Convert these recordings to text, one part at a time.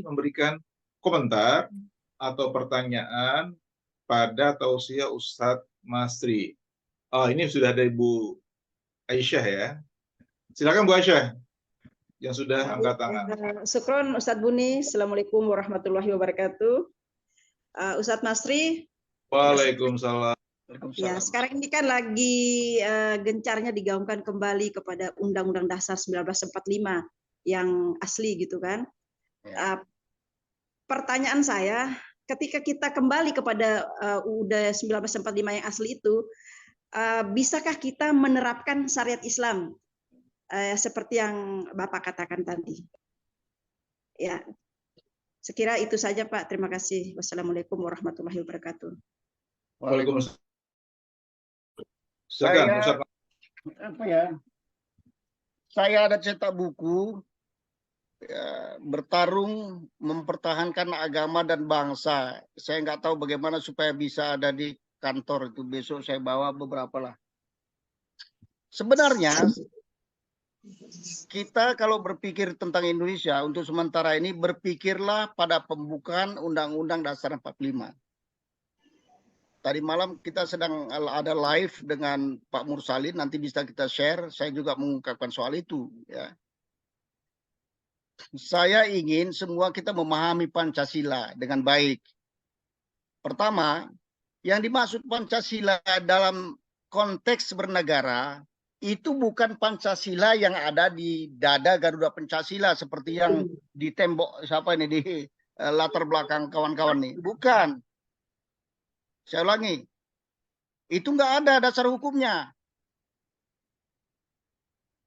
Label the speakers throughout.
Speaker 1: memberikan komentar atau pertanyaan pada tausiah Ustadz Masri. Oh, ini sudah ada Ibu Aisyah ya. Silakan Bu Aisyah yang sudah angkat tangan.
Speaker 2: Syukron Ustadz Buni. Assalamualaikum warahmatullahi wabarakatuh. Ustadz Masri.
Speaker 1: Waalaikumsalam.
Speaker 2: Ya, sekarang ini kan lagi gencarnya digaungkan kembali kepada Undang-Undang Dasar 1945 yang asli gitu kan. Pertanyaan saya, ketika kita kembali kepada UUD 1945 yang asli itu, bisakah kita menerapkan syariat Islam seperti yang Bapak katakan tadi? Ya, sekira itu saja Pak. Terima kasih. Wassalamualaikum warahmatullahi wabarakatuh.
Speaker 1: Waalaikumsalam. Silakan,
Speaker 3: saya ada cetak buku bertarung mempertahankan agama dan bangsa. Saya nggak tahu bagaimana supaya bisa ada di kantor itu. Besok saya bawa beberapa lah. Sebenarnya kita kalau berpikir tentang Indonesia untuk sementara ini berpikirlah pada pembukaan Undang-Undang Dasar 45. Tadi malam kita sedang ada live dengan Pak Mursalin, nanti bisa kita share. Saya juga mengungkapkan soal itu. Ya. Saya ingin semua kita memahami Pancasila dengan baik. Pertama, yang dimaksud Pancasila dalam konteks bernegara, itu bukan Pancasila yang ada di dada Garuda Pancasila seperti yang di tembok siapa ini di latar belakang kawan-kawan nih. Bukan. Saya ulangi, itu nggak ada dasar hukumnya.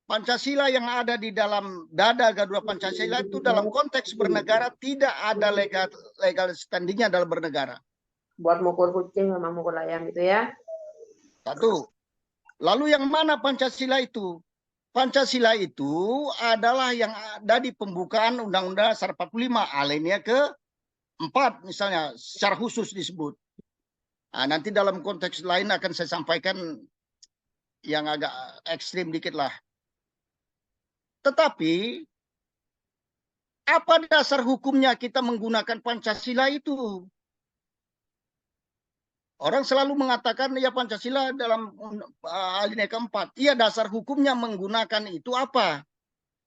Speaker 3: Pancasila yang ada di dalam dada Garuda Pancasila itu dalam konteks bernegara tidak ada legal standingnya dalam bernegara.
Speaker 4: Buat mukul kucing sama mukul ayam gitu ya.
Speaker 3: Satu. Lalu yang mana Pancasila itu? Pancasila itu adalah yang ada di pembukaan Undang-Undang Dasar 45 alinea ke-4 misalnya secara khusus disebut. Nah, nanti dalam konteks lain akan saya sampaikan yang agak ekstrim dikit lah. Tetapi, apa dasar hukumnya kita menggunakan Pancasila itu? Orang selalu mengatakan, ya Pancasila dalam alinea ke-4. Iya, dasar hukumnya menggunakan itu apa?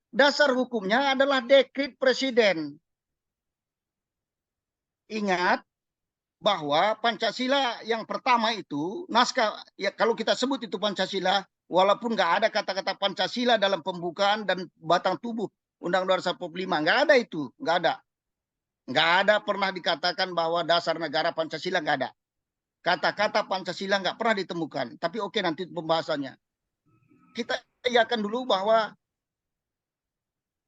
Speaker 3: Dasar hukumnya adalah dekret presiden. Ingat, bahwa Pancasila yang pertama itu naskah ya kalau kita sebut itu Pancasila walaupun nggak ada kata-kata Pancasila dalam pembukaan dan batang tubuh Undang-Undang Dasar 45 nggak ada itu nggak ada pernah dikatakan bahwa dasar negara Pancasila nggak ada kata-kata Pancasila nggak pernah ditemukan tapi oke nanti pembahasannya kita iakan dulu bahwa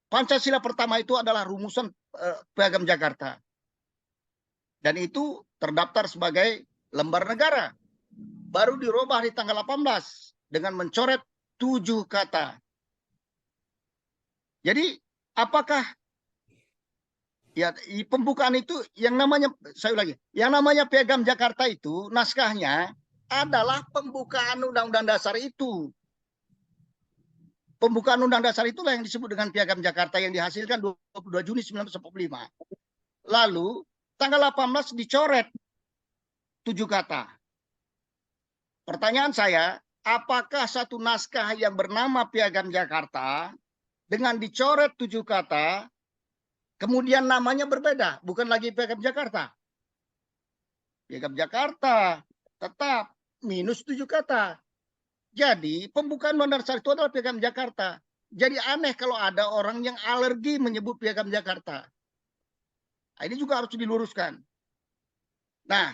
Speaker 3: Pancasila pertama itu adalah rumusan Piagam Jakarta. Dan itu terdaftar sebagai lembar negara. Baru dirubah di tanggal 18 dengan mencoret 7 kata. Jadi apakah ya pembukaan itu yang namanya saya ulangi, yang namanya Piagam Jakarta itu naskahnya adalah pembukaan Undang-Undang Dasar itu. Pembukaan Undang-Undang Dasar itulah yang disebut dengan Piagam Jakarta yang dihasilkan 22 Juni 1945. Lalu tanggal 18 dicoret 7 kata. Pertanyaan saya, apakah satu naskah yang bernama Piagam Jakarta dengan dicoret 7 kata, kemudian namanya berbeda, bukan lagi Piagam Jakarta. Piagam Jakarta tetap minus 7 kata. Jadi pembukaan Undang-Undang Dasar itu adalah Piagam Jakarta. Jadi aneh kalau ada orang yang alergi menyebut Piagam Jakarta. Nah, ini juga harus diluruskan. Nah,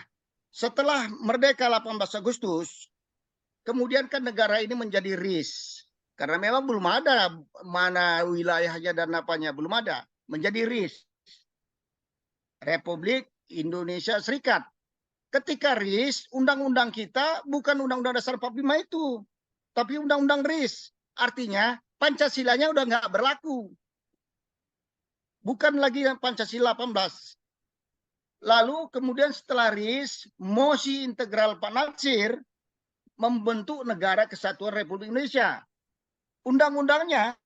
Speaker 3: setelah merdeka 18 Agustus, kemudian kan negara ini menjadi RIS. Karena memang belum ada mana wilayahnya dan apanya, belum ada. Menjadi RIS. Republik Indonesia Serikat. Ketika RIS, undang-undang kita bukan Undang-Undang Dasar 45 itu. Tapi Undang-Undang RIS. Artinya Pancasilanya udah nggak berlaku. Bukan lagi Pancasila 18. Lalu kemudian setelah RIS, mosi integral Pak Natsir membentuk Negara Kesatuan Republik Indonesia. Undang-undangnya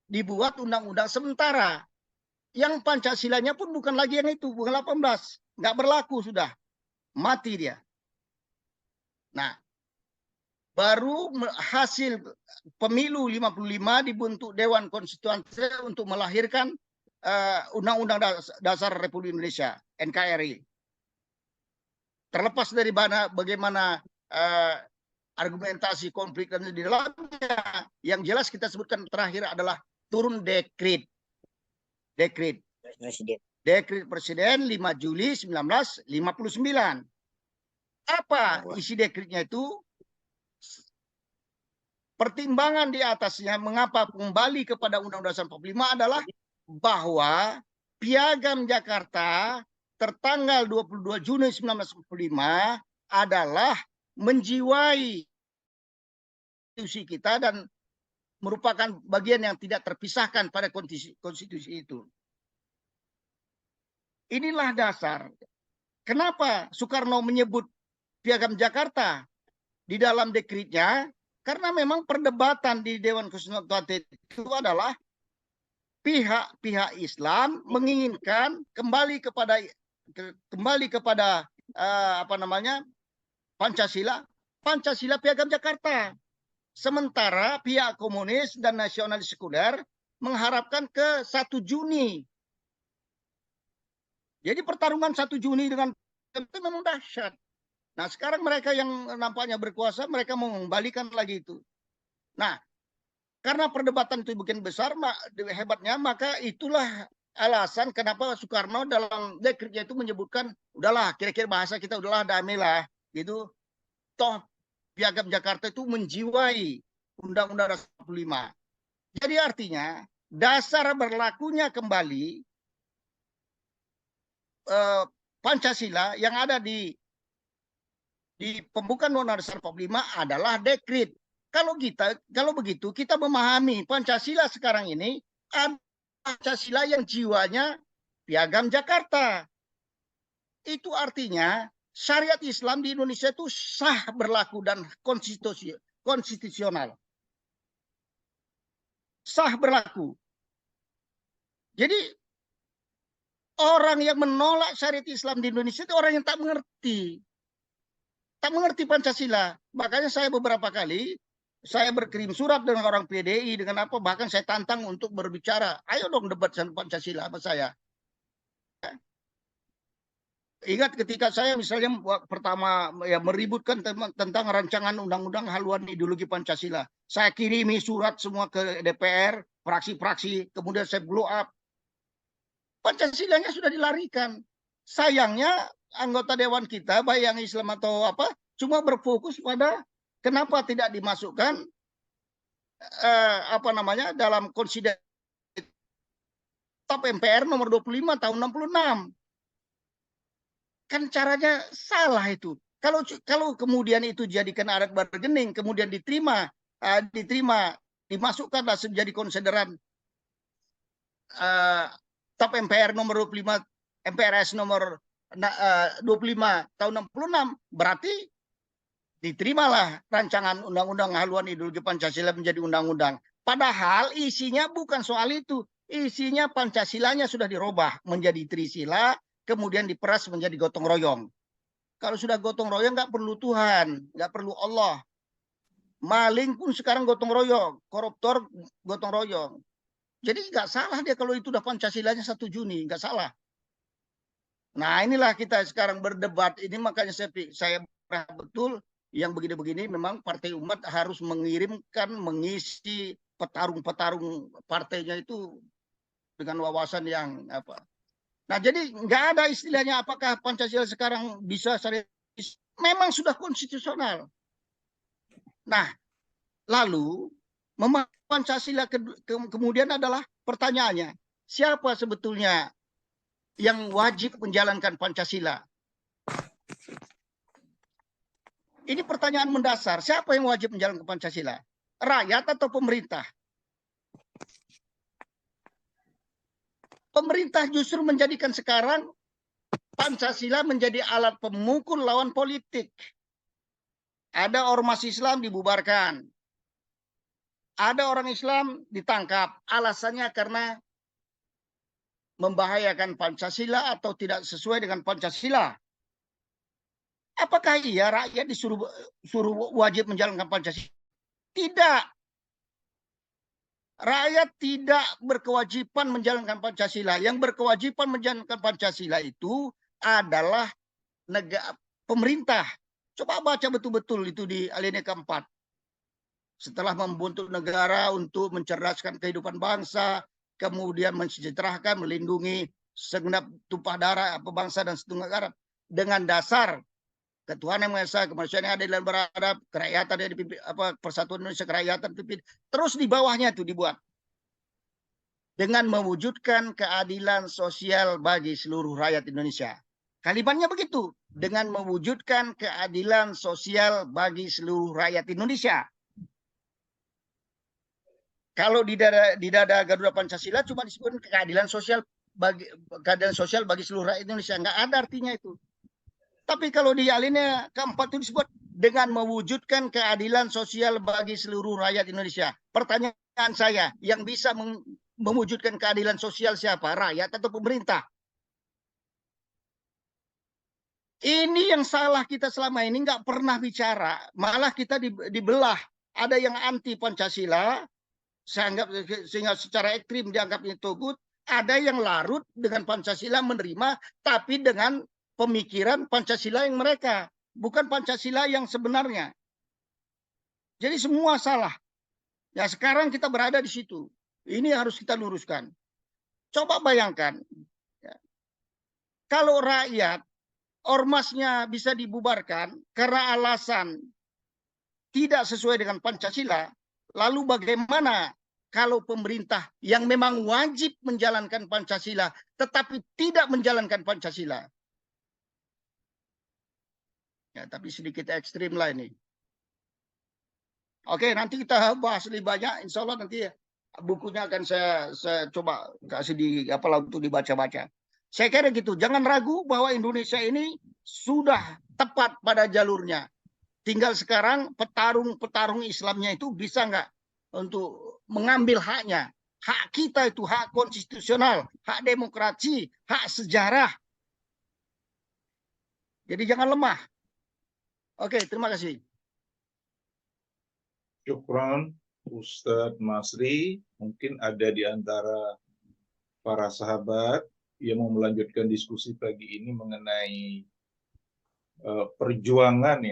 Speaker 3: dibuat undang-undang sementara. Yang Pancasilanya pun bukan lagi yang itu, bukan 18. Nggak berlaku sudah. Mati dia. Nah, baru hasil pemilu 55 dibentuk Dewan Konstitusi untuk melahirkan Undang-Undang Dasar Republik Indonesia, NKRI. Terlepas dari bagaimana argumentasi konflik dan di dalamnya, yang jelas kita sebutkan terakhir adalah turun dekret. Dekret Presiden 5 Juli 1959. Apa isi dekretnya itu? Pertimbangan di atasnya mengapa kembali kepada Undang-Undang Dasar 45 adalah bahwa Piagam Jakarta tertanggal 22 Juni 1945 adalah menjiwai konstitusi kita dan merupakan bagian yang tidak terpisahkan pada konstitusi itu. Inilah dasar. Kenapa Soekarno menyebut Piagam Jakarta di dalam dekretnya? Karena memang perdebatan di Dewan Konstitusi itu adalah pihak-pihak Islam menginginkan kembali kepada Pancasila Piagam Jakarta. Sementara pihak komunis dan nasionalis sekuler mengharapkan ke 1 Juni. Jadi pertarungan 1 Juni dengan itu memang dahsyat. Nah, sekarang mereka yang nampaknya berkuasa, mereka mau mengembalikan lagi itu. Nah, karena perdebatan itu bikin besar, hebatnya, maka itulah alasan kenapa Soekarno dalam dekretnya itu menyebutkan, udahlah, kira-kira bahasa kita udahlah damailah, gitu. Toh Piagam Jakarta itu menjiwai Undang-Undang Dasar 45. Jadi artinya dasar berlakunya kembali Pancasila yang ada di pembukaan Undang-Undang Dasar 45 adalah dekret. Kalau begitu kita memahami Pancasila sekarang ini ada Pancasila yang jiwanya Piagam Jakarta. Itu artinya syariat Islam di Indonesia itu sah berlaku dan konstitusional. Sah berlaku. Jadi orang yang menolak syariat Islam di Indonesia itu orang yang tak mengerti Pancasila. Makanya saya beberapa kali saya berkirim surat dengan orang PDI, dengan apa, bahkan saya tantang untuk berbicara. Ayo dong debat sama Pancasila sama saya. Ingat ketika saya misalnya pertama ya meributkan tentang rancangan undang-undang haluan ideologi Pancasila. Saya kirimi surat semua ke DPR, fraksi-fraksi, kemudian saya blow up. Pancasilanya sudah dilarikan. Sayangnya anggota dewan kita, baik yang Islam atau apa, cuma berfokus pada kenapa tidak dimasukkan dalam konsider TAP MPR nomor 25 tahun 66. Kan caranya salah itu. Kalau kemudian itu jadikan alat bargaining, kemudian dimasukkanlah menjadi konsideran TAP MPR nomor 25, MPRS nomor 25 tahun 66, berarti diterimalah rancangan undang-undang haluan ideologi Pancasila menjadi undang-undang. Padahal isinya bukan soal itu. Isinya Pancasilanya sudah dirubah menjadi Trisila, kemudian diperas menjadi gotong royong. Kalau sudah gotong royong nggak perlu Tuhan, nggak perlu Allah. Maling pun sekarang gotong royong, koruptor gotong royong. Jadi nggak salah dia kalau itu udah Pancasilanya 1 Juni, nggak salah. Nah inilah kita sekarang berdebat. Ini makanya saya betul yang begini-begini memang Partai Umat harus mengisi petarung-petarung partainya itu dengan wawasan yang apa. Nah jadi nggak ada istilahnya apakah Pancasila sekarang bisa memang sudah konstitusional. Nah lalu memahami Pancasila kemudian adalah pertanyaannya, siapa sebetulnya yang wajib menjalankan Pancasila? Ini pertanyaan mendasar. Siapa yang wajib menjalankan Pancasila? Rakyat atau pemerintah? Pemerintah justru menjadikan sekarang Pancasila menjadi alat pemukul lawan politik. Ada ormas Islam dibubarkan. Ada orang Islam ditangkap. Alasannya karena membahayakan Pancasila atau tidak sesuai dengan Pancasila. Apakah iya rakyat suruh wajib menjalankan Pancasila? Tidak. Rakyat tidak berkewajiban menjalankan Pancasila. Yang berkewajiban menjalankan Pancasila itu adalah pemerintah. Coba baca betul-betul itu di alinea keempat. Setelah membentuk negara untuk mencerdaskan kehidupan bangsa, kemudian mensejahterakan, melindungi segenap tumpah darah bangsa dan satu negara dengan dasar ketuhanan yang Maha Esa, kemanusiaan yang adil dan beradab, kerakyatan yang dipimpin, persatuan Indonesia, kerakyatan pimpin. Terus di bawahnya itu dibuat dengan mewujudkan keadilan sosial bagi seluruh rakyat Indonesia. Kalimatnya begitu, dengan mewujudkan keadilan sosial bagi seluruh rakyat Indonesia. Kalau di dada Garuda Pancasila cuma disebut keadilan sosial bagi seluruh rakyat Indonesia, nggak ada artinya itu. Tapi kalau di alinea keempat itu disebut dengan mewujudkan keadilan sosial bagi seluruh rakyat Indonesia. Pertanyaan saya, yang bisa mewujudkan keadilan sosial siapa? Rakyat atau pemerintah? Ini yang salah kita selama ini, nggak pernah bicara. Malah kita dibelah. Ada yang anti Pancasila, sehingga secara ekstrim dianggapnya togut. Ada yang larut dengan Pancasila, menerima, tapi dengan pemikiran Pancasila yang mereka, bukan Pancasila yang sebenarnya. Jadi semua salah. Ya sekarang kita berada di situ. Ini harus kita luruskan. Coba bayangkan, ya, kalau rakyat ormasnya bisa dibubarkan karena alasan tidak sesuai dengan Pancasila, lalu bagaimana kalau pemerintah yang memang wajib menjalankan Pancasila tetapi tidak menjalankan Pancasila? Ya, tapi sedikit ekstrim lah ini. Oke, nanti kita bahas lebih banyak. Insya Allah nanti bukunya akan saya coba kasih untuk dibaca-baca. Saya kira gitu. Jangan ragu bahwa Indonesia ini sudah tepat pada jalurnya. Tinggal sekarang petarung Islamnya itu bisa nggak untuk mengambil haknya. Hak kita itu hak konstitusional, hak demokrasi, hak sejarah. Jadi jangan lemah. Oke, terima kasih.
Speaker 1: Syukran, Ustadz Masri. Mungkin ada di antara para sahabat yang mau melanjutkan diskusi pagi ini mengenai perjuangan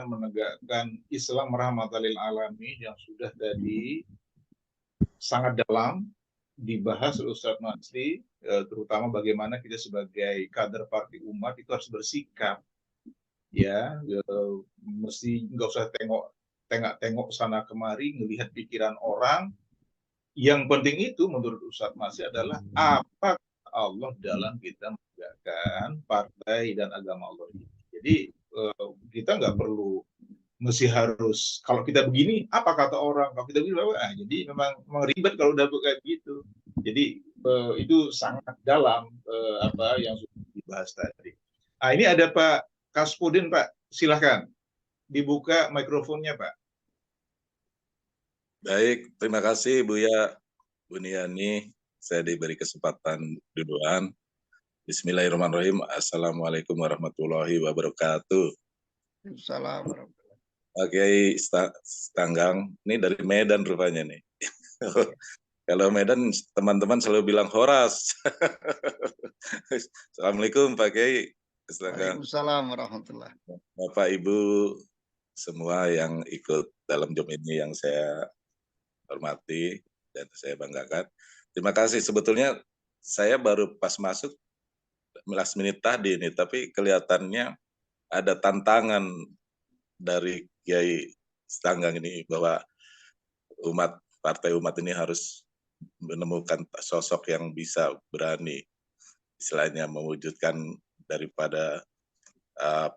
Speaker 1: menegakkan Islam rahmatan lil alamin yang sudah tadi sangat dalam dibahas oleh Ustadz Masri, terutama bagaimana kita sebagai kader partai umat itu harus bersikap, ya, mesti nggak usah tengok sana kemari, melihat pikiran orang. Yang penting itu menurut Ustadz Masri adalah apa Allah dalam kita menegakkan partai dan agama Allah ini. Jadi kita nggak perlu mesti harus kalau kita begini apa kata orang, kalau kita begini jadi memang ribet kalau udah kayak gitu. Jadi itu sangat dalam apa yang sudah dibahas tadi. Nah, ini ada Pak Kaspudin, Pak, silahkan dibuka mikrofonnya, Pak.
Speaker 5: Baik, terima kasih Buya Buniani. Saya diberi kesempatan duluan. Bismillahirrahmanirrahim. Assalamualaikum warahmatullahi wabarakatuh.
Speaker 3: Assalamualaikum.
Speaker 5: Oke, Stanggang. Ini dari Medan rupanya nih. Kalau Medan teman-teman selalu bilang Horas. Assalamualaikum Pak Kiai.
Speaker 3: Waalaikumsalam warahmatullahi.
Speaker 5: Bapak Ibu semua yang ikut dalam Zoom ini yang saya hormati dan saya banggakan. Terima kasih. Sebetulnya saya baru pas masuk last minute tadi nih, tapi kelihatannya ada tantangan dari Kiai Stanggang ini bahwa partai umat ini harus menemukan sosok yang bisa berani istilahnya mewujudkan daripada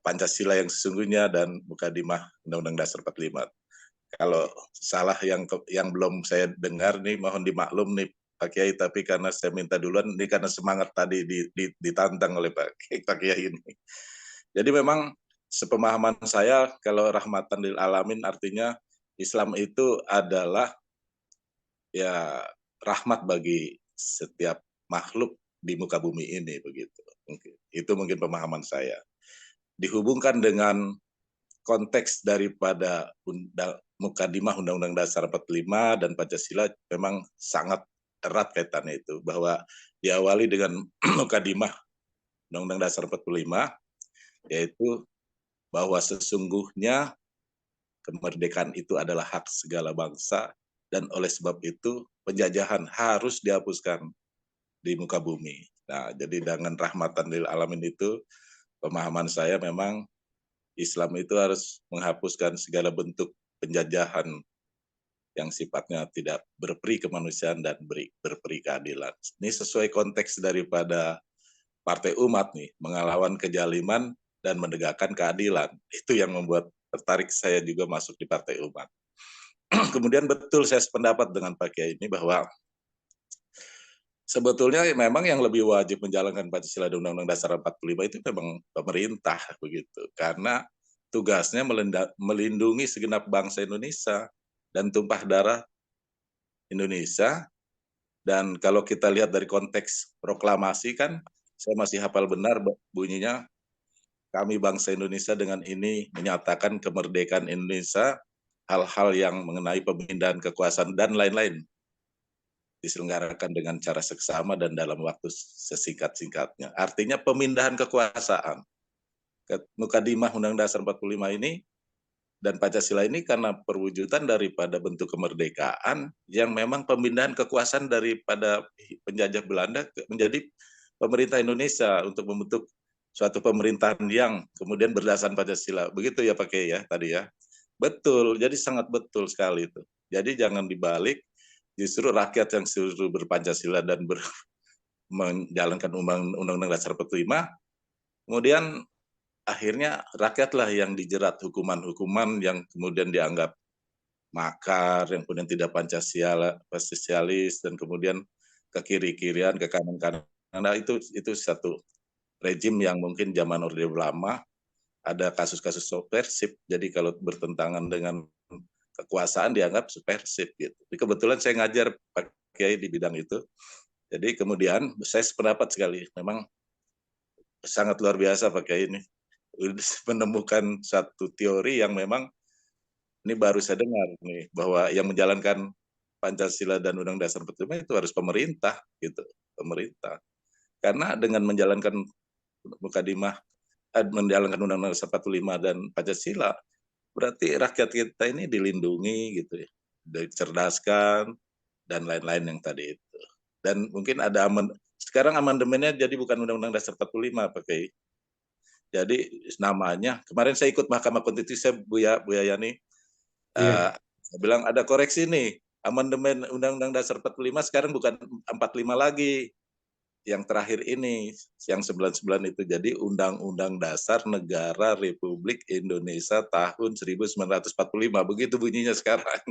Speaker 5: Pancasila yang sesungguhnya dan Mukadimah Undang-Undang Dasar 45. Kalau salah yang belum saya dengar nih mohon dimaklum nih Pak Kiai, tapi karena saya minta duluan ini karena semangat tadi ditantang oleh Pak Kiai ini. Jadi memang sepemahaman saya kalau rahmatan lil alamin artinya Islam itu adalah ya rahmat bagi setiap makhluk di muka bumi ini begitu. Itu mungkin pemahaman saya. Dihubungkan dengan konteks daripada Mukadimah Undang-Undang Dasar 45 dan Pancasila memang sangat erat kaitannya itu, bahwa diawali dengan Mukadimah Undang-Undang Dasar 45, yaitu bahwa sesungguhnya kemerdekaan itu adalah hak segala bangsa, dan oleh sebab itu penjajahan harus dihapuskan di muka bumi. Nah, jadi dengan rahmatan lil alamin itu, pemahaman saya memang Islam itu harus menghapuskan segala bentuk penjajahan yang sifatnya tidak berperi kemanusiaan dan berperi keadilan. Ini sesuai konteks daripada Partai Umat nih, mengelawan kejaliman dan menegakkan keadilan. Itu yang membuat tertarik saya juga masuk di Partai Umat. Kemudian betul saya sependapat dengan Pak Kiai ini bahwa sebetulnya memang yang lebih wajib menjalankan Pancasila dan Undang-Undang Dasar 45 itu memang pemerintah begitu, karena tugasnya melindungi segenap bangsa Indonesia dan tumpah darah Indonesia. Dan kalau kita lihat dari konteks proklamasi kan, saya masih hafal benar bunyinya, kami bangsa Indonesia dengan ini menyatakan kemerdekaan Indonesia, hal-hal yang mengenai pemindahan kekuasaan dan lain-lain diselenggarakan dengan cara seksama dan dalam waktu sesingkat-singkatnya. Artinya pemindahan kekuasaan. Mukadimah Undang-Undang Dasar 45 ini dan Pancasila ini karena perwujudan daripada bentuk kemerdekaan yang memang pemindahan kekuasaan daripada penjajah Belanda menjadi pemerintah Indonesia untuk membentuk suatu pemerintahan yang kemudian berdasarkan Pancasila. Begitu ya Pak Kiai ya tadi ya. Betul, jadi sangat betul sekali itu. Jadi jangan dibalik, justru rakyat yang suruh berpancasila dan menjalankan Undang-Undang Dasar 45, kemudian akhirnya rakyatlah yang dijerat hukuman-hukuman yang kemudian dianggap makar, yang kemudian tidak Pancasialis, dan kemudian ke kiri-kirian, ke kanan-kanan. Nah, itu satu rejim yang mungkin zaman Orde Lama ada kasus-kasus subversif. Jadi kalau bertentangan dengan kekuasaan dianggap subversif gitu. Jadi kebetulan saya ngajar Pak Kiai di bidang itu. Jadi kemudian saya sependapat sekali, memang sangat luar biasa Pak Kiai ini menemukan satu teori yang memang ini baru saya dengar nih, bahwa yang menjalankan Pancasila dan Undang-Undang Dasar 45 itu harus pemerintah gitu, pemerintah. Karena dengan menjalankan Mukadimah, menjalankan Undang-Undang Dasar 45 dan Pancasila, berarti rakyat kita ini dilindungi gitu ya, dicerdaskan dan lain-lain yang tadi itu. Dan mungkin ada sekarang amandemennya jadi bukan Undang-Undang Dasar 45 Pak Kiai. Jadi namanya, kemarin saya ikut Mahkamah Konstitusi, Buya Yani, saya bilang ada koreksi nih, amandemen Undang-Undang Dasar 45 sekarang bukan 45 lagi. Yang terakhir ini, yang 99 itu jadi Undang-Undang Dasar Negara Republik Indonesia tahun 1945. Begitu bunyinya sekarang.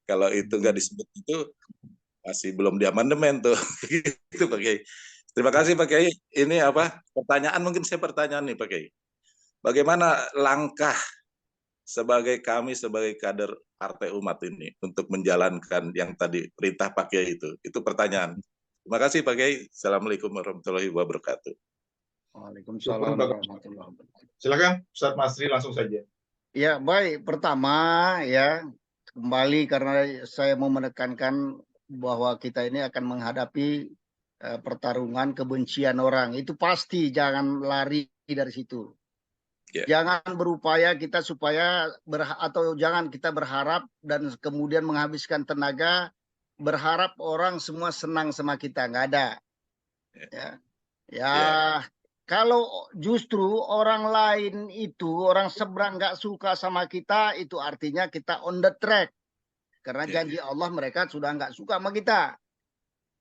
Speaker 5: Kalau itu nggak disebut itu, masih belum diamandemen tuh. Gitu Pak Kiai. Terima kasih Pak Kiai. Ini apa? Pertanyaan mungkin saya pertanyaan nih Pak Kiai. Bagaimana langkah sebagai kader Partai Umat ini untuk menjalankan yang tadi perintah Pak Kiai itu? Itu pertanyaan. Terima kasih Pak Kiai. Assalamualaikum warahmatullahi wabarakatuh.
Speaker 3: Waalaikumsalam warahmatullahi wabarakatuh.
Speaker 1: Silakan Ustadz Masri langsung saja.
Speaker 3: Ya, baik. Pertama ya, kembali karena saya mau menekankan bahwa kita ini akan menghadapi pertarungan kebencian orang. Itu pasti, jangan lari dari situ. Jangan berupaya kita supaya atau jangan kita berharap dan kemudian menghabiskan tenaga berharap orang semua senang sama kita, nggak ada. Kalau justru orang lain itu, orang seberang nggak suka sama kita, itu artinya kita on the track. Karena janji Allah mereka sudah nggak suka sama kita.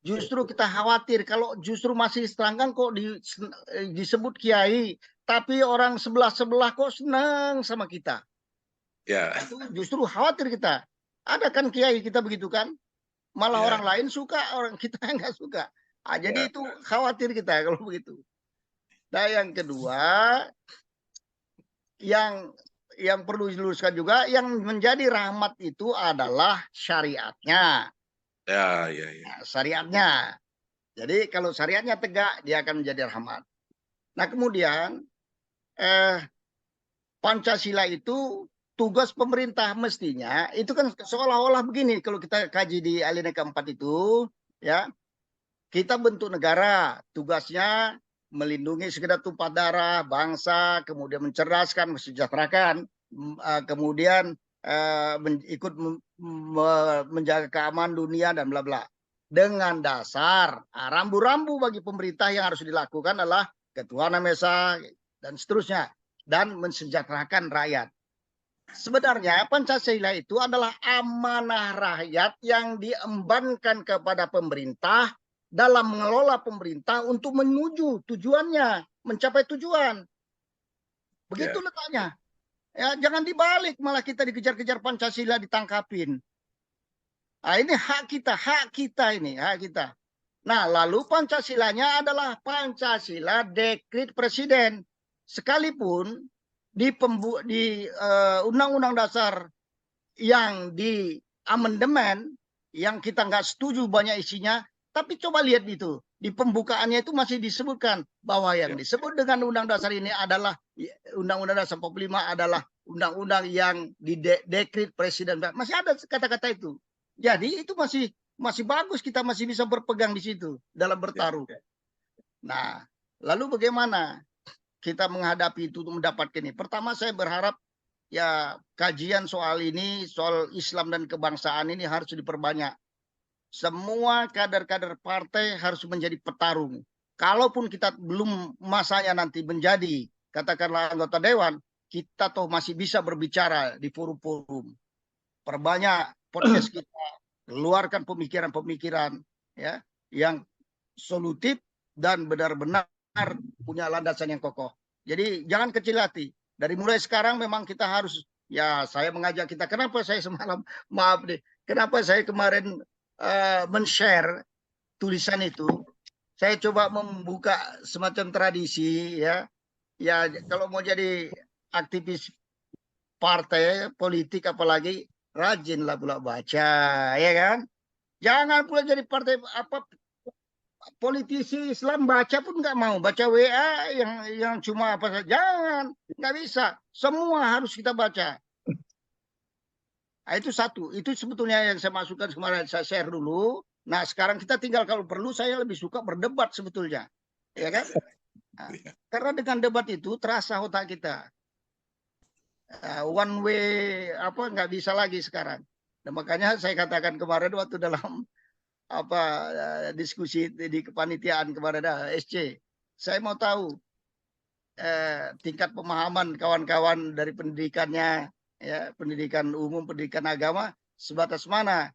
Speaker 3: Justru kita khawatir kalau justru masih serangkan kok disebut kiai, tapi orang sebelah kok senang sama kita. Itu justru khawatir kita. Ada kan kiai kita begitu kan? Malah orang lain suka, orang kita nggak suka. Jadi itu khawatir kita kalau begitu. Nah yang kedua, yang perlu diluruskan juga, yang menjadi rahmat itu adalah syariatnya. Nah, syariatnya. Jadi kalau syariatnya tegak, dia akan menjadi rahmat. Nah kemudian Pancasila itu tugas pemerintah mestinya itu kan seolah-olah begini kalau kita kaji di alinea keempat itu, ya, kita bentuk negara, tugasnya melindungi segenap tumpah darah bangsa, kemudian mencerdaskan, mensejahterakan, kemudian ikut menjaga keamanan dunia dan bla bla. Dengan dasar rambu-rambu bagi pemerintah yang harus dilakukan adalah ketuhanan Esa dan seterusnya, dan mensejahterakan rakyat. Sebenarnya Pancasila itu adalah amanah rakyat yang diembankan kepada pemerintah dalam mengelola pemerintah untuk menuju tujuannya, mencapai tujuan. Begitu letaknya. Ya, jangan dibalik malah kita dikejar-kejar Pancasila, ditangkapin. Nah, ini hak kita ini, hak kita. Nah, lalu Pancasilanya adalah Pancasila dekret presiden. Sekalipun di Undang-Undang Dasar yang di amandemen, yang kita nggak setuju banyak isinya, tapi coba lihat itu. Di pembukaannya itu masih disebutkan bahwa yang disebut dengan Undang Dasar ini adalah Undang-Undang Dasar 45 adalah undang-undang yang di dekret presiden. Masih ada kata-kata itu. Jadi itu masih bagus, kita masih bisa berpegang di situ dalam bertaruh. Nah, lalu bagaimana kita menghadapi itu untuk mendapatkan ini? Pertama saya berharap ya kajian soal ini, soal Islam dan kebangsaan ini harus diperbanyak. Semua kader-kader partai harus menjadi petarung. Kalaupun kita belum masanya nanti menjadi katakanlah anggota dewan, kita toh masih bisa berbicara di forum-forum. Perbanyak podcast kita, keluarkan pemikiran-pemikiran ya yang solutif dan benar-benar punya landasan yang kokoh. Jadi jangan kecil hati. Dari mulai sekarang memang kita harus, ya saya mengajak kita, kenapa saya semalam, maaf deh, kenapa saya kemarin men-share tulisan itu, saya coba membuka semacam tradisi ya kalau mau jadi aktivis partai politik apalagi rajinlah pula baca, ya kan? Jangan pula jadi partai politisi Islam baca pun nggak mau, baca WA yang cuma apa saja, jangan, nggak bisa, semua harus kita baca. Nah, itu satu, itu sebetulnya yang saya masukkan kemarin, saya share dulu. Nah sekarang kita tinggal kalau perlu saya lebih suka berdebat sebetulnya, ya kan? Nah, karena dengan debat itu terasa otak kita. One way nggak bisa lagi sekarang. Dan makanya saya katakan kemarin waktu dalam diskusi di kepanitiaan kemarin SC, saya mau tahu tingkat pemahaman kawan-kawan dari pendidikannya, ya pendidikan umum, pendidikan agama sebatas mana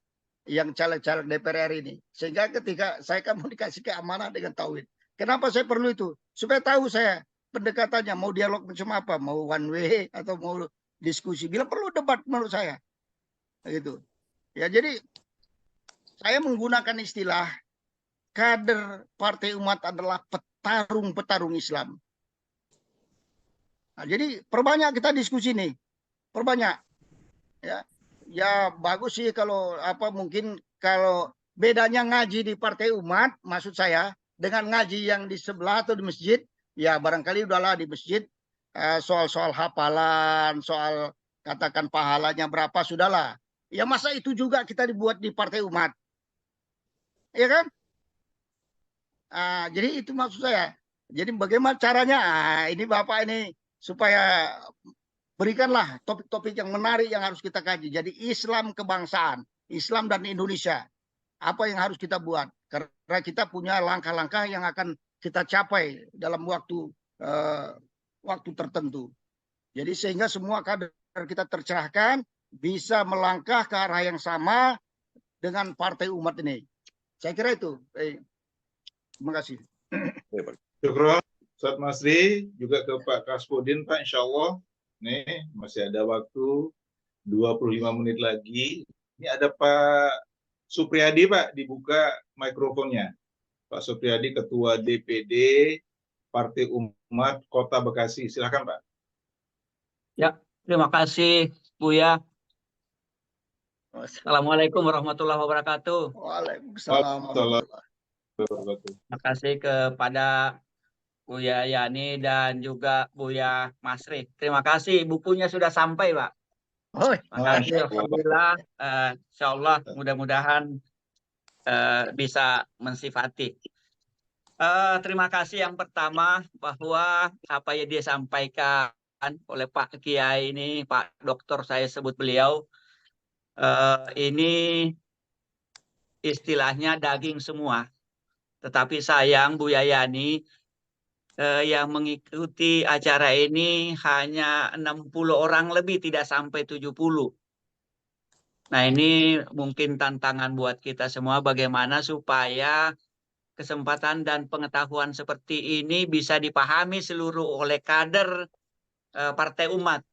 Speaker 3: yang caleg-caleg DPR ini, sehingga ketika saya komunikasi keamanan dengan tauhid. Kenapa saya perlu itu? Supaya tahu saya pendekatannya, mau dialog macam apa, mau one way atau mau diskusi. Bila perlu debat menurut saya, gitu. Ya jadi saya menggunakan istilah kader Partai Umat adalah petarung-petarung Islam. Nah, jadi perbanyak kita diskusi nih, perbanyak. Ya bagus sih kalau mungkin kalau bedanya ngaji di Partai Umat, maksud saya dengan ngaji yang di sebelah atau di masjid, ya barangkali udahlah di masjid soal-soal hafalan, soal katakan pahalanya berapa, sudahlah. Ya masa itu juga kita dibuat di Partai Umat, ya kan? Jadi itu maksud saya. Jadi bagaimana caranya? Ini Bapak ini supaya berikanlah topik-topik yang menarik yang harus kita kaji. Jadi Islam kebangsaan, Islam dan Indonesia. Apa yang harus kita buat? Karena kita punya langkah-langkah yang akan kita capai dalam waktu tertentu. Jadi sehingga semua kader kita tercerahkan, bisa melangkah ke arah yang sama dengan Partai Umat ini. Saya kira itu. Terima kasih.
Speaker 1: Syukron, Ustaz Masri, juga ke Pak Kaspuddin, Pak, insya Allah. Nih, masih ada waktu 25 menit lagi. Ini ada Pak Supriyadi, Pak, dibuka mikrofonnya. Pak Supriyadi, Ketua DPD Partai Umat Kota Bekasi. Silakan, Pak.
Speaker 6: Ya, terima kasih, Buya. Assalamualaikum warahmatullahi wabarakatuh.
Speaker 3: Waalaikumsalam.
Speaker 6: Terima kasih kepada Buya Yani dan juga Buya Masri. Terima kasih, bukunya sudah sampai, Pak.
Speaker 3: Oh,
Speaker 6: Terima kasih,
Speaker 1: Masya Allah.
Speaker 6: Alhamdulillah. Insya Allah mudah-mudahan bisa mensifati. Terima kasih yang pertama bahwa apa yang dia sampaikan oleh Pak Kiai ini, Pak Doktor saya sebut beliau, ini istilahnya daging semua. Tetapi sayang Bu Yani yang mengikuti acara ini hanya 60 orang lebih, tidak sampai 70. Nah, ini mungkin tantangan buat kita semua bagaimana supaya kesempatan dan pengetahuan seperti ini bisa dipahami seluruh oleh kader Partai Umat.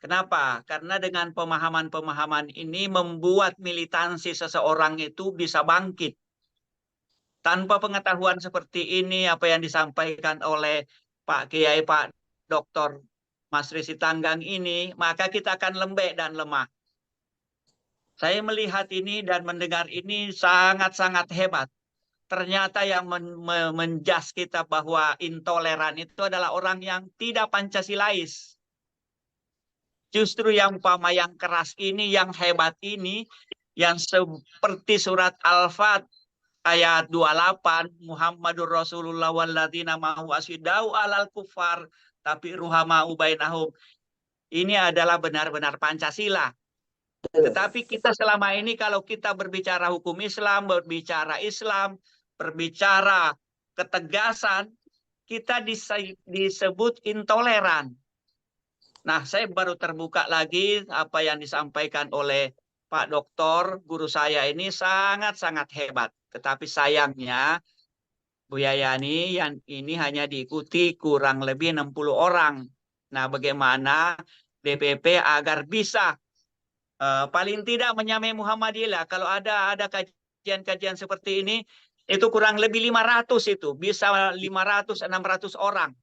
Speaker 6: Kenapa? Karena dengan pemahaman-pemahaman ini membuat militansi seseorang itu bisa bangkit. Tanpa pengetahuan seperti ini, apa yang disampaikan oleh Pak Kiai, Pak Dr. Masri Sitanggang ini, maka kita akan lembek dan lemah. Saya melihat ini dan mendengar ini sangat-sangat hebat. Ternyata yang menjas kita bahwa intoleran itu adalah orang yang tidak Pancasilais. Justru yang umpama yang keras ini, yang hebat ini, yang seperti surat Al-Fat ayat 28, Muhammadur Rasulullah walladzina ma'hu asyidau alal kufar tapi ruhamau bainahum. Ini adalah benar-benar Pancasila. Tetapi kita selama ini kalau kita berbicara hukum Islam, berbicara ketegasan, kita disebut intoleran. Nah, saya baru terbuka lagi apa yang disampaikan oleh Pak Doktor, guru saya ini sangat-sangat hebat. Tetapi sayangnya, Bu Yani yang ini hanya diikuti kurang lebih 60 orang. Nah, bagaimana DPP agar bisa paling tidak menyamai Muhammadiyah. Kalau ada kajian-kajian seperti ini, itu kurang lebih 500 itu. Bisa 500-600 orang.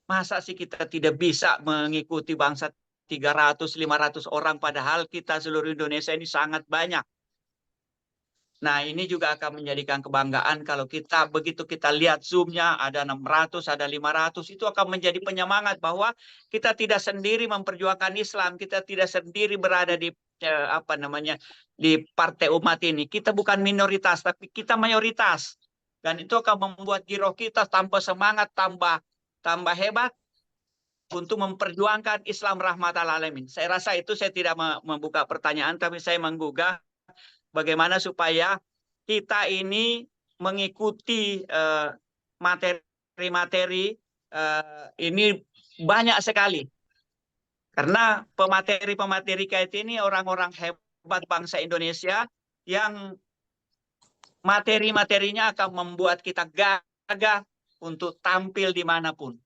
Speaker 6: Masa sih kita tidak bisa mengikuti bangsa 300-500 orang, padahal kita seluruh Indonesia ini sangat banyak. Nah, ini juga akan menjadikan kebanggaan kalau kita begitu kita lihat Zoom-nya ada 600, ada 500, itu akan menjadi penyemangat bahwa kita tidak sendiri memperjuangkan Islam, kita tidak sendiri berada di di Partai Umat ini. Kita bukan minoritas, tapi kita mayoritas. Dan itu akan membuat giroh kita tambah semangat, tambah hebat untuk memperjuangkan Islam rahmatan alamin. Saya rasa itu saya tidak membuka pertanyaan, tapi saya menggugah bagaimana supaya kita ini mengikuti materi-materi ini banyak sekali. Karena pemateri-pemateri kayak ini orang-orang hebat bangsa Indonesia yang materi-materinya akan membuat kita gagah untuk tampil dimanapun.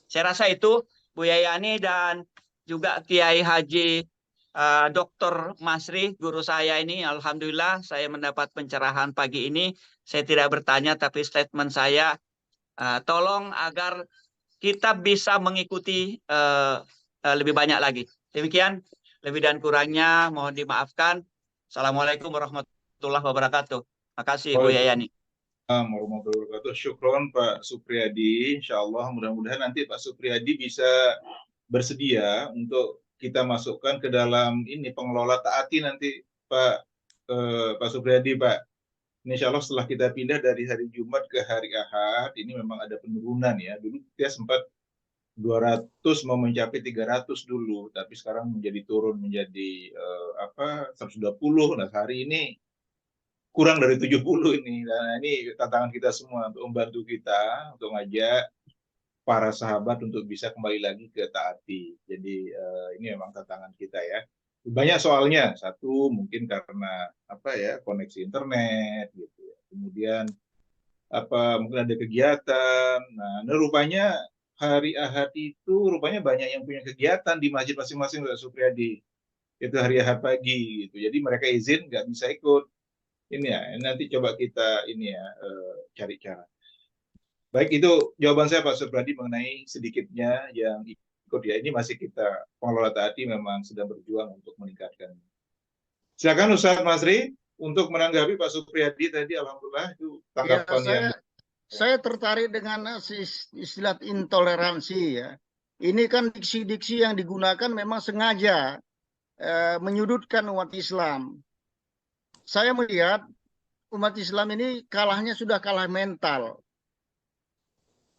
Speaker 6: Saya rasa itu Bu Yani dan juga Kiai Haji Dr. Masri, guru saya ini, alhamdulillah saya mendapat pencerahan pagi ini. Saya tidak bertanya, tapi statement saya, tolong agar kita bisa mengikuti lebih banyak lagi. Demikian, lebih dan kurangnya mohon dimaafkan. Assalamualaikum warahmatullahi wabarakatuh. Terima kasih Bu Yani.
Speaker 1: Warahmatullahi wabarakatuh. Syukron Pak Supriyadi. Insya Allah mudah-mudahan nanti Pak Supriyadi bisa bersedia untuk kita masukkan ke dalam ini pengelola taati nanti Pak Supriyadi, Pak. Insya Allah setelah kita pindah dari hari Jumat ke hari Ahad, ini memang ada penurunan ya. Dulu kita sempat 200 mau mencapai 300 dulu, tapi sekarang menjadi turun menjadi 120. Nah, hari ini kurang dari 70 ini. Nah, ini tantangan kita semua untuk membantu kita untuk ngajak para sahabat untuk bisa kembali lagi ke taati. Jadi ini memang tantangan kita ya. Banyak soalnya. Satu mungkin karena koneksi internet gitu ya. Kemudian mungkin ada kegiatan. Nah, rupanya hari Ahad itu rupanya banyak yang punya kegiatan di masjid masing-masing, Pak Supriyadi. Itu hari Ahad pagi gitu. Jadi mereka izin nggak bisa ikut. Ini ya, nanti coba kita ini ya cari cara. Baik, itu jawaban saya Pak Supriyadi mengenai sedikitnya yang ikut ya. Ini masih kita pengelola taati memang sedang berjuang untuk meningkatkan. Silakan Ustaz Masri. untuk menanggapi Pak Supriyadi tadi, alhamdulillah itu
Speaker 3: Ya,
Speaker 1: tanggapan yang
Speaker 3: saya tertarik dengan istilah intoleransi ya. Ini kan diksi-diksi yang digunakan memang sengaja menyudutkan umat Islam. Saya melihat umat Islam ini kalahnya sudah kalah mental.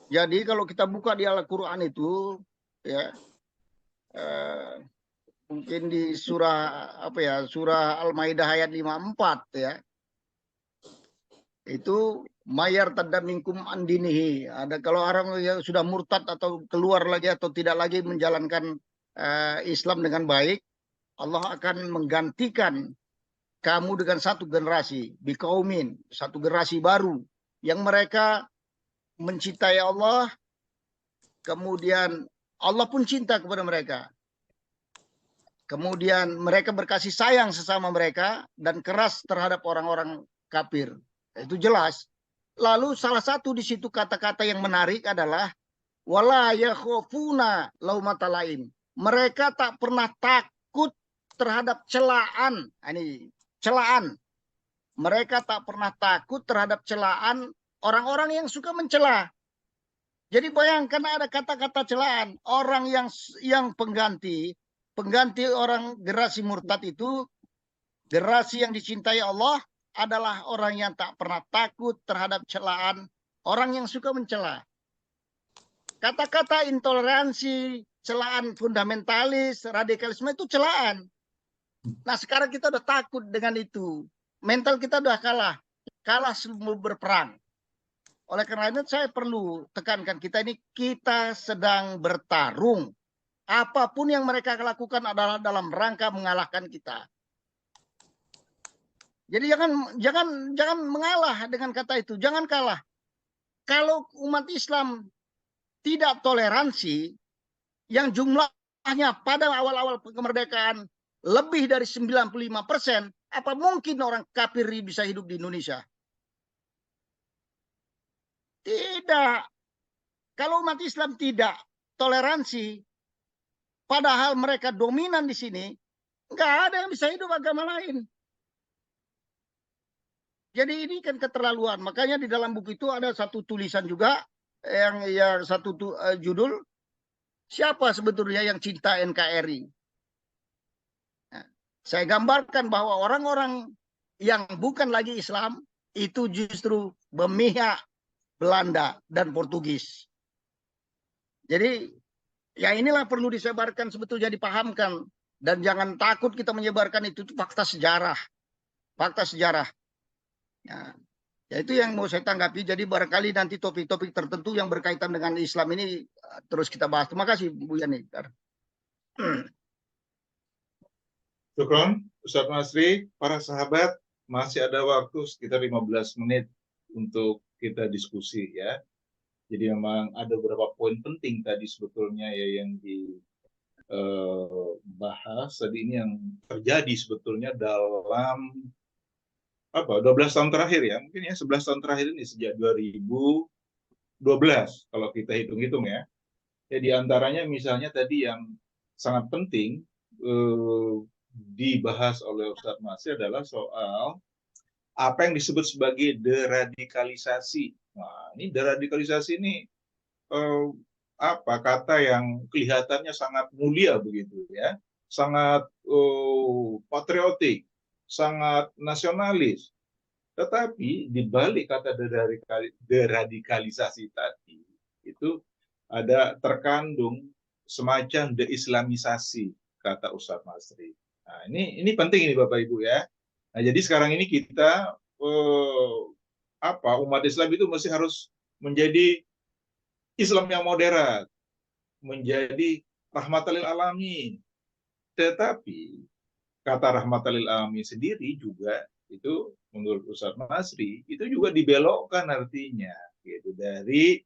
Speaker 3: Jadi kalau kita buka di Al-Quran itu, ya mungkin di surah apa ya, surah Al-Maidah ayat 54 ya, itu mayar tadamingkum andinihi. Ada kalau orang yang sudah murtad atau keluar lagi atau tidak lagi menjalankan Islam dengan baik, Allah akan menggantikan kamu dengan satu generasi, biqaumin, satu generasi baru yang mereka mencintai Allah, kemudian Allah pun cinta kepada mereka. Kemudian mereka berkasih sayang sesama mereka dan keras terhadap orang-orang kafir. Itu jelas. Lalu salah satu di situ kata-kata yang menarik adalah wala yakhafuna laumata laim. Mereka tak pernah takut terhadap celaan. Ini celaan. Mereka tak pernah takut terhadap celaan orang-orang yang suka mencela. Jadi bayangkan ada kata-kata celaan. Orang yang pengganti orang generasi murtad itu, generasi yang dicintai Allah adalah orang yang tak pernah takut terhadap celaan orang yang suka mencela. Kata-kata intoleransi, celaan fundamentalis, radikalisme itu celaan. Nah sekarang kita udah takut dengan itu. Mental kita udah kalah sebelum berperang. Oleh karena itu saya perlu tekankan kita sedang bertarung. Apapun yang mereka lakukan adalah dalam rangka mengalahkan kita. Jadi jangan mengalah dengan kata itu, jangan kalah. Kalau umat Islam tidak toleransi, yang jumlahnya pada awal-awal kemerdekaan lebih dari 95%, apa mungkin orang kafir bisa hidup di Indonesia? Tidak. Kalau umat Islam tidak toleransi, padahal mereka dominan di sini, nggak ada yang bisa hidup agama lain. Jadi ini kan keterlaluan. Makanya di dalam buku itu ada satu tulisan juga yang satu judul, siapa sebetulnya yang cinta NKRI? Nah, saya gambarkan bahwa orang-orang yang bukan lagi Islam itu justru memihak Belanda dan Portugis. Jadi ya inilah perlu disebarkan, sebetulnya dipahamkan. Dan jangan takut kita menyebarkan itu fakta sejarah. Fakta sejarah. Ya itu yang mau saya tanggapi. Jadi barangkali nanti topik-topik tertentu yang berkaitan dengan Islam ini terus kita bahas. Terima kasih Bu Yani.
Speaker 1: Syukron, Ustaz Masri, para sahabat, masih ada waktu sekitar 15 menit untuk kita diskusi ya. Jadi memang ada beberapa poin penting tadi sebetulnya ya yang dibahas tadi ini yang terjadi sebetulnya dalam 12 tahun terakhir ya, mungkin ya 11 tahun terakhir ini sejak 2012 kalau kita hitung-hitung ya. Ya di antaranya misalnya tadi yang sangat penting dibahas oleh Ustadz Masri adalah soal apa yang disebut sebagai deradikalisasi. Nah, ini deradikalisasi ini kata yang kelihatannya sangat mulia begitu ya, sangat patriotik, sangat nasionalis. Tetapi di balik kata deradikalisasi tadi itu ada terkandung semacam deislamisasi kata Ustadz Masri. Nah, ini penting ini Bapak Ibu ya. Nah, jadi sekarang ini kita umat Islam itu mesti harus menjadi Islam yang moderat, menjadi rahmatan lil alamin. Tetapi kata rahmatan lil alamin sendiri juga itu menurut Ustadz Masri itu juga dibelokkan artinya gitu dari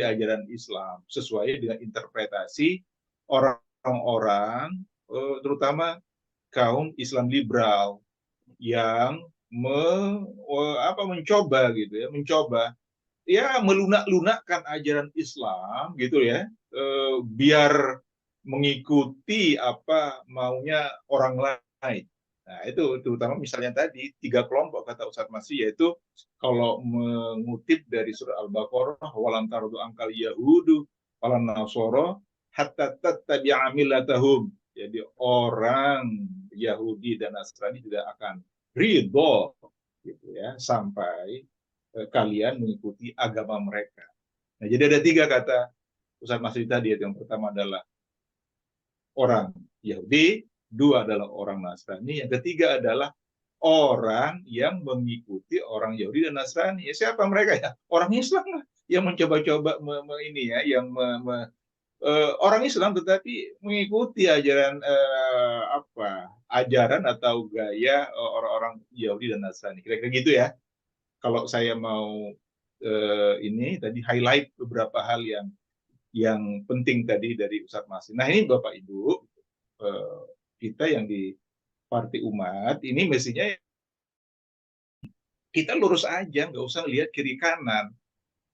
Speaker 1: ajaran Islam sesuai dengan interpretasi orang-orang terutama kaum Islam liberal yang mencoba melunak-lunakkan ajaran Islam gitu ya, biar mengikuti apa maunya orang lain. Nah, itu terutama misalnya tadi 3 kelompok kata Ustadz Masih, yaitu kalau mengutip dari surah Al-Baqarah, walan tardu angkal yahudu walan nasoro hatta tattabi'a millatahum. Jadi orang Yahudi dan Nasrani tidak akan ridho gitu ya sampai kalian mengikuti agama mereka. Nah, jadi ada 3 kata Ustadz Masih tadi. Yang pertama adalah orang Yahudi, 2 adalah orang Nasrani, yang ketiga adalah orang yang mengikuti orang Yahudi dan Nasrani. Ya, siapa mereka ya? Orang Islam lah yang mencoba-coba ini ya, yang orang Islam tetapi mengikuti ajaran ajaran atau gaya orang-orang Yahudi dan Nasrani. Kira-kira gitu ya. Kalau saya mau ini tadi highlight beberapa hal yang penting tadi dari Ustadz Masih. Nah, ini Bapak Ibu, kita yang di Partai Umat ini mestinya kita lurus aja, nggak usah lihat kiri kanan.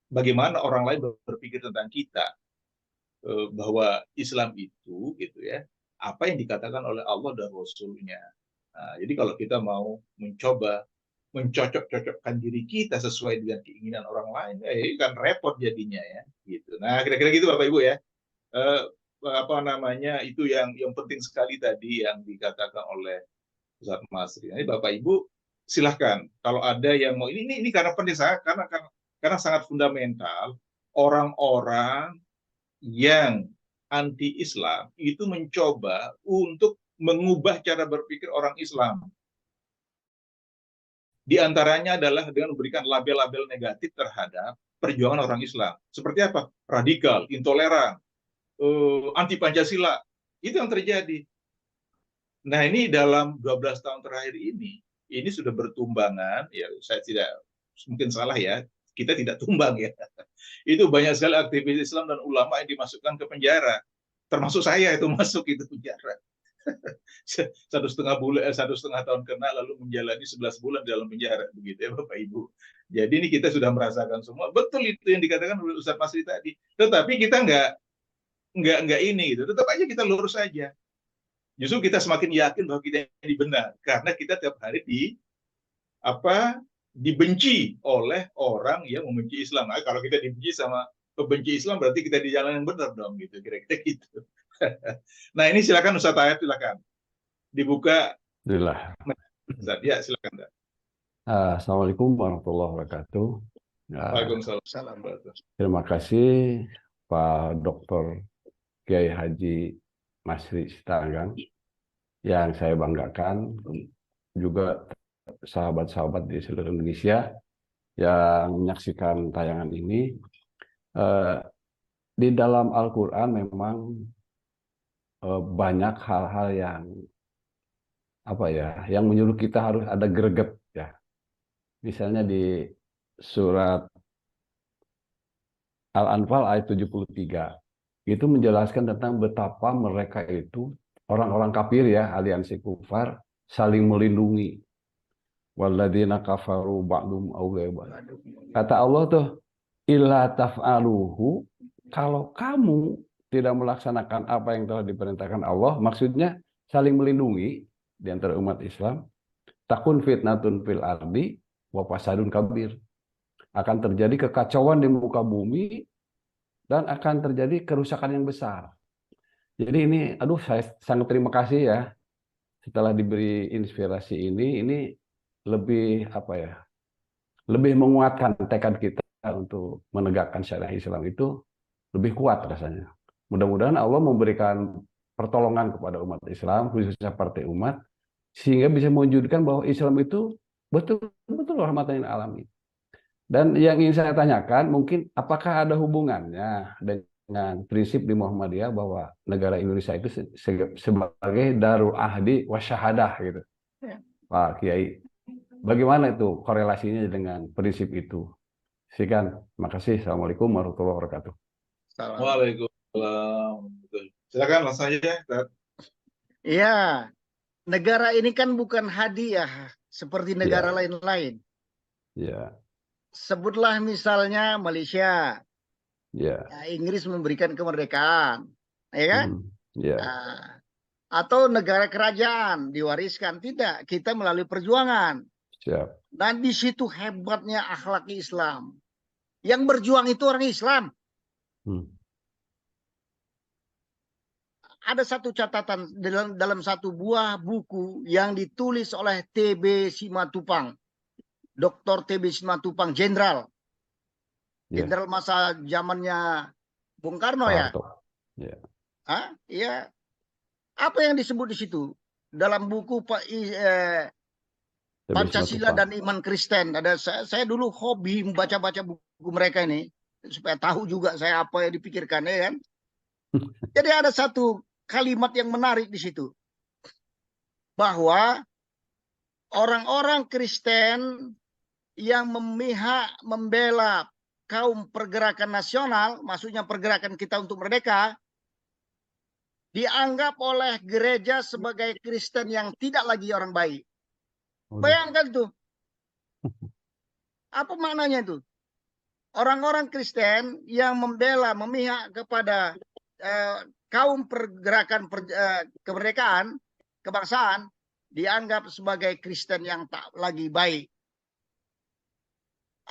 Speaker 1: Bagaimana orang lain berpikir tentang kita, bahwa Islam itu gitu ya, apa yang dikatakan oleh Allah dan Rasul-Nya. Nah, jadi kalau kita mau mencoba mencocok-cocokkan diri kita sesuai dengan keinginan orang lain, kan repot jadinya ya. Gitu. Nah, kira-kira gitu Bapak Ibu ya. Itu yang penting sekali tadi yang dikatakan oleh Ustadz Masri. Jadi Bapak Ibu silahkan kalau ada yang mau ini karena penting karena sangat fundamental. Orang-orang yang anti Islam itu mencoba untuk mengubah cara berpikir orang Islam. Di antaranya adalah dengan memberikan label-label negatif terhadap perjuangan orang Islam. Seperti apa? Radikal, intoleran, anti Pancasila. Itu yang terjadi. Nah, ini dalam 12 tahun terakhir ini sudah bertumbangan, ya saya tidak, mungkin salah ya, kita tidak tumbang ya. Itu banyak sekali aktivis Islam dan ulama yang dimasukkan ke penjara. Termasuk saya itu masuk itu penjara. 1,5 tahun kena, lalu menjalani 11 bulan dalam penjara, begitu ya Bapak Ibu. Jadi ini kita sudah merasakan semua. Betul itu yang dikatakan oleh Ustadz Masri tadi. Tetapi kita nggak ini gitu. Tetap aja kita lurus aja. Justru kita semakin yakin bahwa kita ini benar karena kita tiap hari dibenci oleh orang yang membenci Islam. Nah, kalau kita dibenci sama pembenci Islam berarti kita di jalan yang benar dong gitu, kira-kira gitu. Nah, ini silakan Ustaz Tahir, silakan dibuka. Ya, silakan.
Speaker 7: Assalamualaikum warahmatullahi wabarakatuh.
Speaker 1: Waalaikumsalam.
Speaker 7: Terima kasih Pak Dr. Kiai Haji Masri Sitagang yang saya banggakan, juga sahabat-sahabat di seluruh Indonesia yang menyaksikan tayangan ini. Di dalam Al-Quran memang banyak hal-hal yang menyuruh kita harus ada greget ya. Misalnya di surat Al-Anfal ayat 73 itu menjelaskan tentang betapa mereka itu orang-orang kafir ya, aliansi kufar, saling melindungi. Walladzina kafaru ba'dhum awliya ba'd. Kata Allah tuh, illa taf'aluhu, kalau kamu tidak melaksanakan apa yang telah diperintahkan Allah, maksudnya saling melindungi di antara umat Islam, takun fitnatun fil ardi wa fasadun kabir. Akan terjadi kekacauan di muka bumi dan akan terjadi kerusakan yang besar. Jadi ini, saya sangat terima kasih ya, setelah diberi inspirasi ini lebih lebih menguatkan tekad kita untuk menegakkan syariat Islam itu lebih kuat rasanya. Mudah-mudahan Allah memberikan pertolongan kepada umat Islam, khususnya Partai Umat, sehingga bisa mewujudkan bahwa Islam itu betul-betul rahmatan lil alamin. Dan yang ingin saya tanyakan, mungkin apakah ada hubungannya dengan prinsip di Muhammadiyah bahwa negara Indonesia itu sebagai darul ahdi wasyahadah gitu. Ya. Pak Kiai, bagaimana itu korelasinya dengan prinsip itu? Silakan. Terima kasih. Assalamualaikum warahmatullahi wabarakatuh.
Speaker 1: Waalaikumsalam. Silakan langsung aja.
Speaker 3: Iya, negara ini kan bukan hadiah seperti negara lain-lain.
Speaker 7: Ya.
Speaker 3: Sebutlah misalnya Malaysia, Inggris memberikan kemerdekaan, ya kan?
Speaker 7: Ya.
Speaker 3: Nah, atau negara kerajaan diwariskan. Tidak, kita melalui perjuangan.
Speaker 7: Siap.
Speaker 3: Dan di situ hebatnya akhlak Islam. Yang berjuang itu orang Islam. Ada satu catatan dalam satu buah buku yang ditulis oleh TB Simatupang. Dr. TB Simatupang, jenderal.
Speaker 7: Ya.
Speaker 3: Jenderal masa zamannya Bung Karno ya.
Speaker 7: Ya.
Speaker 3: Iya. Apa yang disebut di situ? Dalam buku Pancasila dan Iman Kristen. Saya dulu hobi membaca-baca buku mereka ini supaya tahu juga saya apa yang dipikirkan, ya kan? Jadi ada satu kalimat yang menarik di situ, bahwa orang-orang Kristen yang memihak membela kaum pergerakan nasional, maksudnya pergerakan kita untuk merdeka, dianggap oleh gereja sebagai Kristen yang tidak lagi orang baik. Bayangkan tuh. Apa maknanya itu? Orang-orang Kristen yang membela, memihak kepada kaum pergerakan kemerdekaan, kebangsaan, dianggap sebagai Kristen yang tak lagi baik.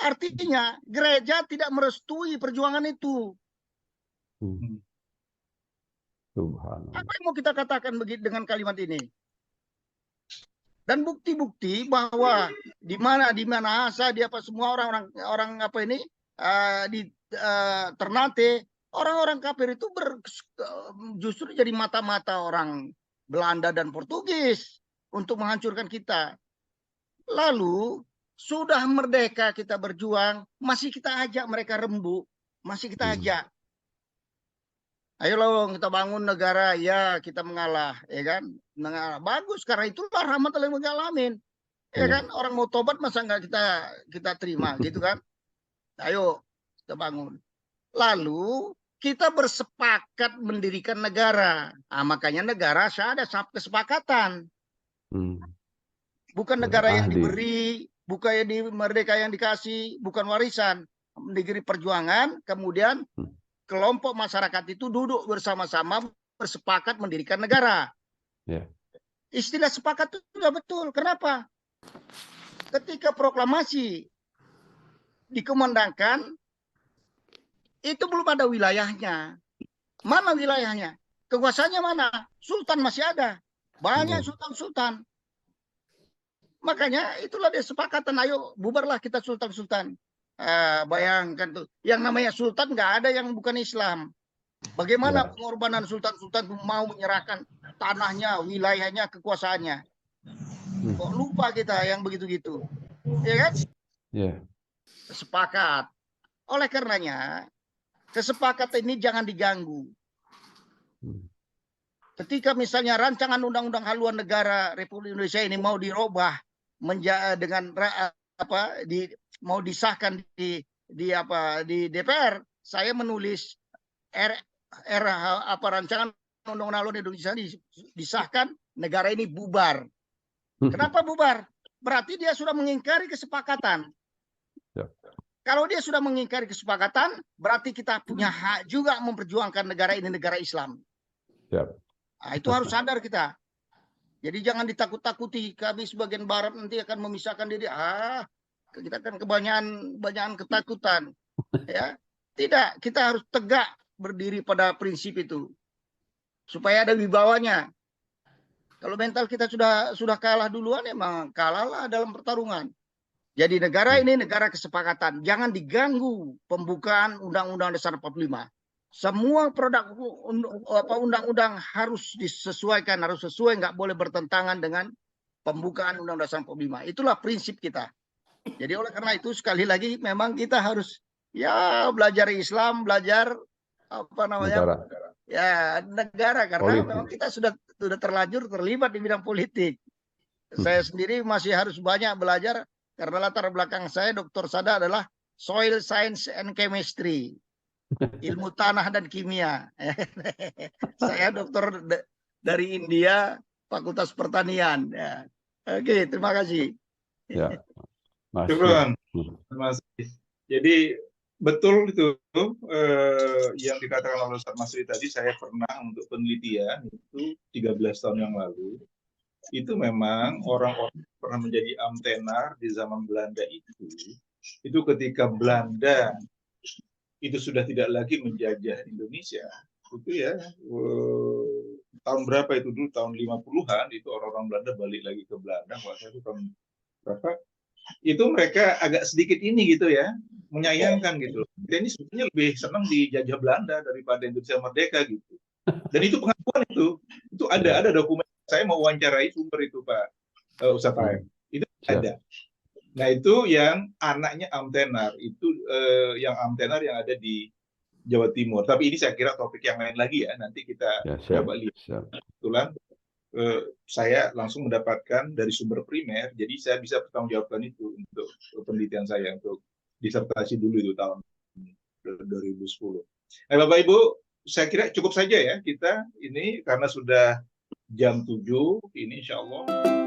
Speaker 3: Artinya gereja tidak merestui perjuangan itu. Apa yang mau kita katakan begitu dengan kalimat ini? Dan bukti-bukti bahwa di mana Asa, di apa semua orang apa ini di Ternate, orang-orang kafir itu justru jadi mata-mata orang Belanda dan Portugis untuk menghancurkan kita. Lalu sudah merdeka kita berjuang, masih kita ajak mereka rembuk, masih kita ajak. Ayo loh kita bangun negara, ya kita mengalah, ya kan? Mengalah. Bagus, karena itulah rahmat lil alamin. Ya kan? Orang mau tobat masa nggak kita terima, gitu kan? Ayo kita bangun. Lalu kita bersepakat mendirikan negara. Makanya negara ada kesepakatan. Bukan negara yang diberi, bukan di merdeka yang dikasih, bukan warisan. Negeri perjuangan, kemudian kelompok masyarakat itu duduk bersama-sama bersepakat mendirikan negara. Istilah sepakat itu sudah betul. Kenapa? Ketika proklamasi dikumandangkan, itu belum ada wilayahnya. Mana wilayahnya? Kekuasaannya mana? Sultan masih ada. Banyak sultan-sultan. Makanya itulah dia sepakatan. Ayo bubarlah kita sultan-sultan. Bayangkan tuh, yang namanya sultan nggak ada yang bukan Islam. Bagaimana pengorbanan sultan-sultan mau menyerahkan tanahnya, wilayahnya, kekuasaannya? Kok lupa kita yang begitu-gitu, ya kan? Sepakat. Oleh karenanya, kesepakatan ini jangan diganggu. Ketika misalnya rancangan undang-undang haluan negara Republik Indonesia ini mau dirubah dengan mau disahkan di DPR, saya menulis rancangan undang-undang haluan Indonesia disahkan, negara ini bubar. Kenapa bubar? Berarti dia sudah mengingkari kesepakatan. Kalau dia sudah mengingkari kesepakatan, berarti kita punya hak juga memperjuangkan negara ini negara Islam. Itu harus sadar kita. Jadi jangan ditakut-takuti, kami sebagian barat nanti akan memisahkan diri. Kita kan kebanyakan ketakutan. Ya, tidak, kita harus tegak berdiri pada prinsip itu. Supaya ada wibawanya. Kalau mental kita sudah kalah duluan, emang kalahlah dalam pertarungan. Jadi negara ini negara kesepakatan. Jangan diganggu pembukaan Undang-Undang Dasar 45. Semua produk undang-undang harus disesuaikan, harus sesuai, nggak boleh bertentangan dengan pembukaan Undang-Undang Dasar 45. Itulah prinsip kita. Jadi oleh karena itu sekali lagi memang kita harus belajar Islam, belajar negara karena memang kita sudah terlanjur terlibat di bidang politik. Saya sendiri masih harus banyak belajar karena latar belakang saya Dr. Sada adalah Soil Science and Chemistry, ilmu tanah dan kimia. Saya dokter dari India, Fakultas Pertanian. Oke, terima kasih.
Speaker 1: Terima kasih. Jadi betul itu yang dikatakan oleh Ustaz Masri tadi. Saya pernah untuk penelitian itu 13 tahun yang lalu. Itu memang orang-orang pernah menjadi amtenar di zaman Belanda itu ketika Belanda itu sudah tidak lagi menjajah Indonesia, itu ya tahun berapa itu dulu, tahun 50-an itu orang-orang Belanda balik lagi ke Belanda, itu tahun berapa, itu mereka agak sedikit ini gitu ya, menyayangkan gitu. Kita ini sebetulnya lebih senang dijajah Belanda daripada Indonesia merdeka gitu. Dan itu pengakuan itu ada dokumen. Saya mau wawancarai sumber itu Pak Ustadz Taib. Itu ada. Nah itu yang anaknya amtenar, itu yang amtenar yang ada di Jawa Timur. Tapi ini saya kira topik yang lain lagi ya, nanti kita coba lihat. Kebetulan saya langsung mendapatkan dari sumber primer, jadi saya bisa bertanggungjawabkan itu untuk penelitian saya, untuk disertasi dulu itu tahun 2010. Nah Bapak Ibu, saya kira cukup saja ya kita ini, karena sudah jam 7 ini insya Allah.